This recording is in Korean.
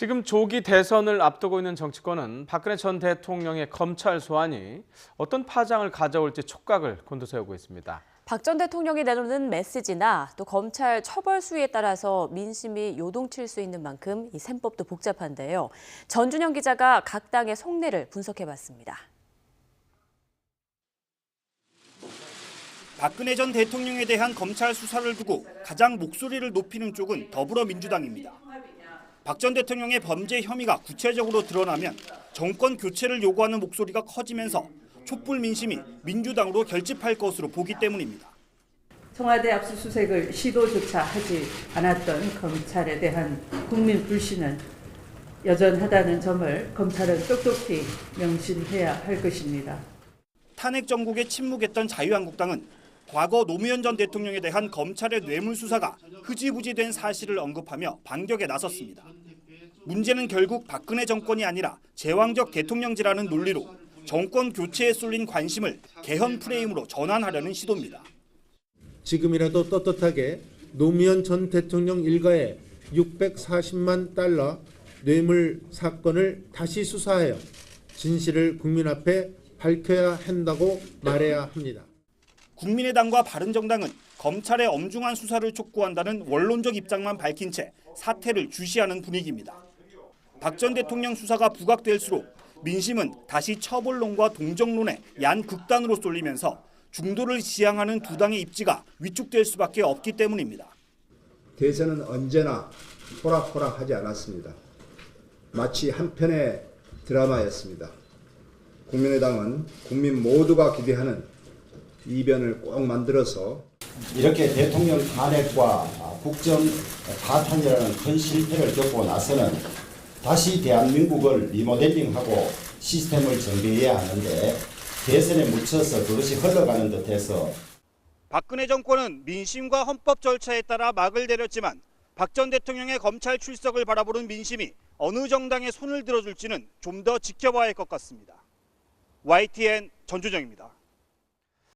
지금 조기 대선을 앞두고 있는 정치권은 박근혜 전 대통령의 검찰 소환이 어떤 파장을 가져올지 촉각을 곤두세우고 있습니다. 박 전 대통령이 내놓는 메시지나 또 검찰 처벌 수위에 따라서 민심이 요동칠 수 있는 만큼 이 셈법도 복잡한데요. 전준영 기자가 각 당의 속내를 분석해봤습니다. 박근혜 전 대통령에 대한 검찰 수사를 두고 가장 목소리를 높이는 쪽은 더불어민주당입니다. 박 전 대통령의 범죄 혐의가 구체적으로 드러나면 정권 교체를 요구하는 목소리가 커지면서 촛불 민심이 민주당으로 결집할 것으로 보기 때문입니다. 청와대 압수수색을 시도조차 하지 않았던 검찰에 대한 국민 불신은 여전하다는 점을 검찰은 똑똑히 명심해야 할 것입니다. 탄핵 정국에 침묵했던 자유한국당은 과거 노무현 전 대통령에 대한 검찰의 뇌물수사가 흐지부지된 사실을 언급하며 반격에 나섰습니다. 문제는 결국 박근혜 정권이 아니라 제왕적 대통령제라는 논리로 정권 교체에 쏠린 관심을 개헌 프레임으로 전환하려는 시도입니다. 지금이라도 떳떳하게 노무현 전 대통령 일가의 640만 달러 뇌물 사건을 다시 수사하여 진실을 국민 앞에 밝혀야 한다고 말해야 합니다. 국민의당과 바른정당은 검찰의 엄중한 수사를 촉구한다는 원론적 입장만 밝힌 채 사태를 주시하는 분위기입니다. 박 전 대통령 수사가 부각될수록 민심은 다시 처벌론과 동정론의 얀 극단으로 쏠리면서 중도를 지향하는 두 당의 입지가 위축될 수밖에 없기 때문입니다. 대선은 언제나 호락호락하지 않았습니다. 마치 한 편의 드라마였습니다. 국민의당은 국민 모두가 기대하는 이변을 꼭 만들어서 이렇게 대통령 탄핵과 국정 파탄이라는 큰 실패를 겪고 나서는 다시 대한민국을 리모델링하고 시스템을 정비해야 하는데 대선에 묻혀서 그것이 흘러가는 듯해서 박근혜 정권은 민심과 헌법 절차에 따라 막을 내렸지만 박 전 대통령의 검찰 출석을 바라보는 민심이 어느 정당에 손을 들어줄지는 좀 더 지켜봐야 할 것 같습니다. YTN 전준영입니다.